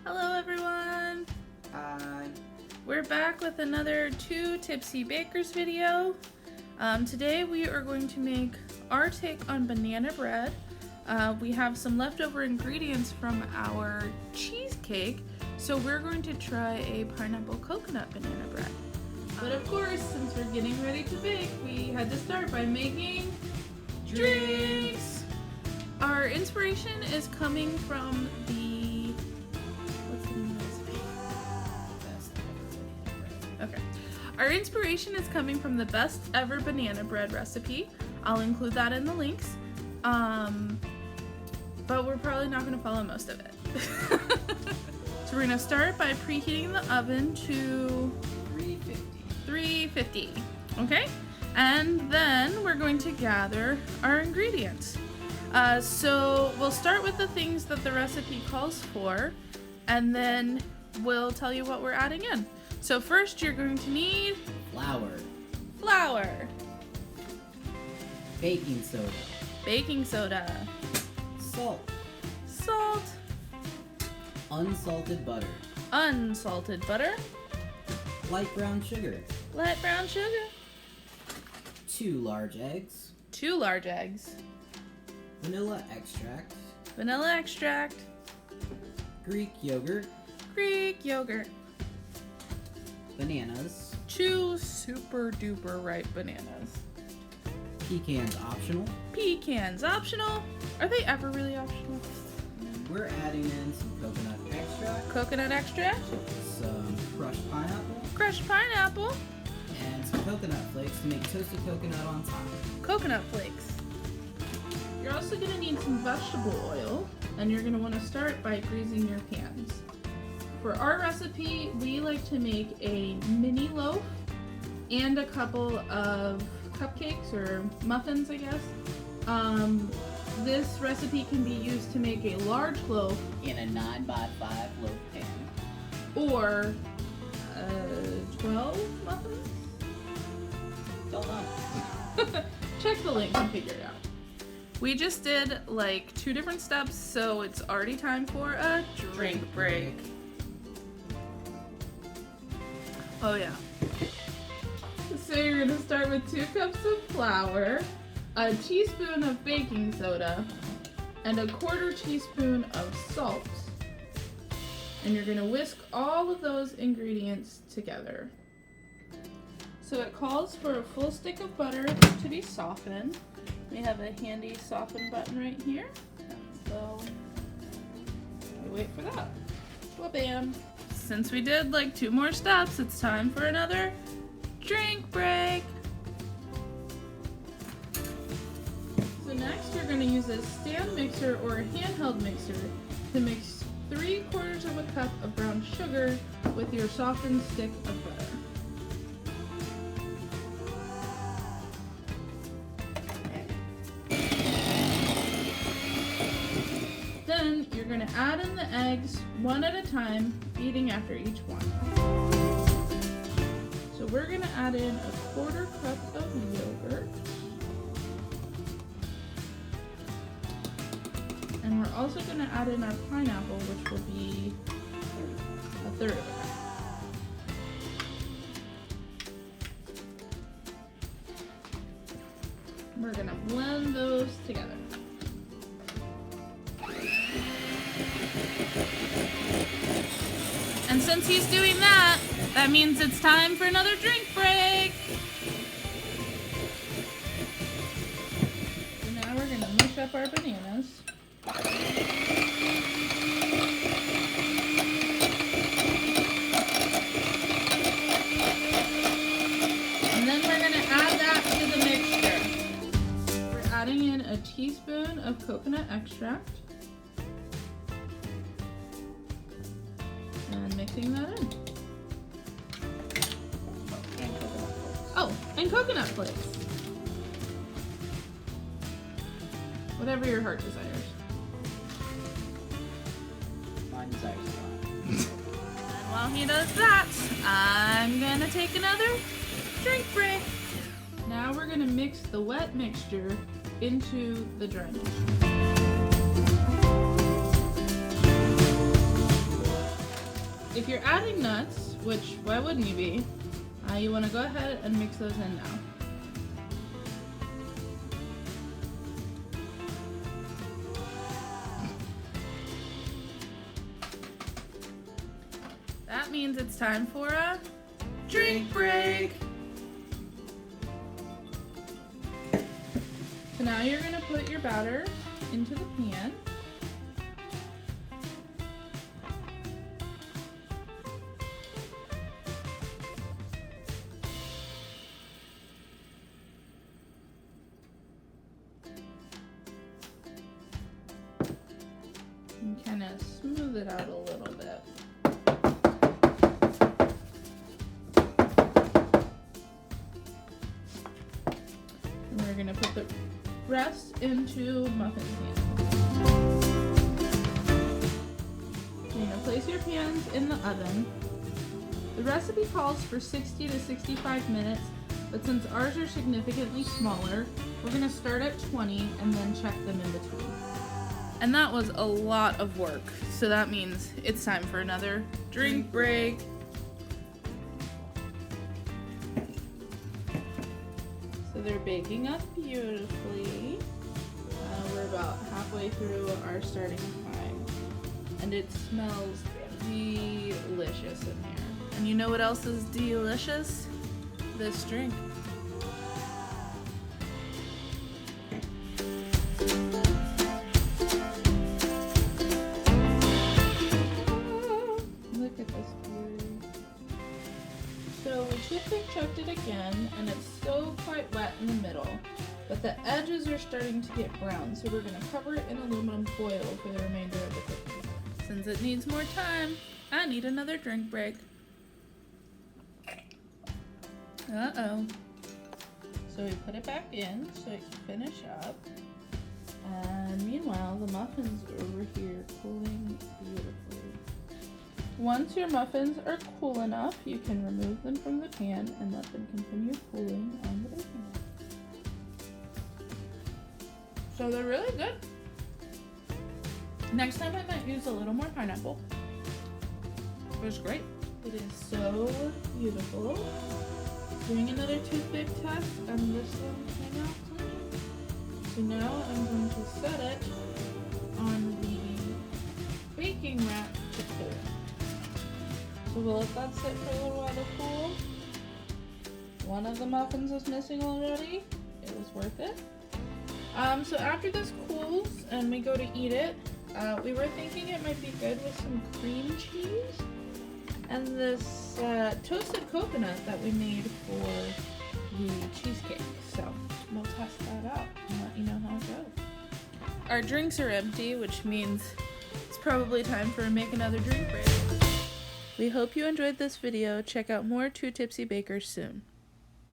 Hello everyone! Hi. We're back with another Two Tipsy Bakers video. Today we are going to make our take on banana bread. We have some leftover ingredients from our cheesecake, so we're going to try a pineapple coconut banana bread. But of course, since we're getting ready to bake, we had to start by making drinks! Our inspiration is coming from the... what's the name of this recipe? Okay. Our inspiration is coming from the best ever banana bread recipe. I'll include that in the links. But we're probably not going to follow most of it. So we're going to start by preheating the oven to 350. Okay? And then we're going to gather our ingredients. So we'll start with the things that the recipe calls for, and then we'll tell you what we're adding in. So first you're going to need flour, Baking soda, salt, unsalted butter, light brown sugar, 2 large eggs, vanilla extract, Greek yogurt, bananas, 2 super duper ripe bananas, pecans optional. Are they ever really optional? We're adding in some Coconut extract, some crushed pineapple, and some coconut flakes to make toasted coconut on top. coconut flakes. You're also going to need some vegetable oil, and you're going to want to start by greasing your pans. For our recipe, we like to make a mini loaf and a couple of cupcakes or muffins, I guess. This recipe can be used to make a large loaf In a 9x5 loaf pan. or 12 muffins? Don't know. Check the link and figure it out. We just did like 2 different steps, so it's already time for a drink break. Oh yeah. So you're gonna start with 2 cups of flour, a teaspoon of baking soda, and a 1/4 teaspoon of salt. And you're gonna whisk all of those ingredients together. So it calls for a full stick of butter to be softened. We have a handy soften button right here. So we wait for that. Bam. Since we did like 2 more steps, it's time for another drink break. So next we're going to use a stand mixer or a handheld mixer to mix 3/4 of a cup of brown sugar with your softened stick of butter. Then you're going to add in the eggs one at a time, beating after each one. So we're going to add in a 1/4 cup of yogurt. And we're also going to add in our pineapple, which will be a 1/3 of a cup. We're going to blend those together. And since he's doing that, that means it's time for another drink break. So now we're going to mush up our bananas. And then we're going to add that to the mixture. We're adding in a teaspoon of coconut extract. And mixing that in. Oh, and coconut flakes. Whatever your heart desires. Mine desires a lot. And while he does that, I'm gonna take another drink break. Now we're gonna mix the wet mixture into the dry mixture. if you're adding nuts, which why wouldn't you be, you want to go ahead and mix those in now. That means it's time for a drink break. So now you're going to put your batter into the pan. And kind of smooth it out a little bit. And we're going to put the rest into muffin pans. You're going to place your pans in the oven. The recipe calls for 60 to 65 minutes, but since ours are significantly smaller, we're going to start at 20 and then check them in between. And that was a lot of work, so that means it's time for another drink break. So they're baking up beautifully. We're about halfway through our starting time, and it smells delicious in here. And you know what else is delicious? This drink. Look at this beauty. So we chucked it again, and it's still quite wet in the middle, but the edges are starting to get brown, so we're going to cover it in aluminum foil for the remainder of the cooking. Since it needs more time, I need another drink break. Uh-oh. So we put it back in so it can finish up. And meanwhile, the muffins are over here cooling beautifully. Once your muffins are cool enough, you can remove them from the pan and let them continue cooling on the baking rack. So they're really good. Next time I might use a little more pineapple. It was great. It is so beautiful. Doing another toothpick test, and this one came out clean. So now I'm going to set it on the baking rack to cool. So we'll let that sit for a little while to cool. One of the muffins is missing already. It was worth it. So after this cools and we go to eat it, we were thinking it might be good with some cream cheese and this toasted coconut that we made for the cheesecake. So we'll test that out and let you know how it goes. Our drinks are empty, which means it's probably time for make another drink break. We hope you enjoyed this video. Check out more Two Tipsy Bakers soon.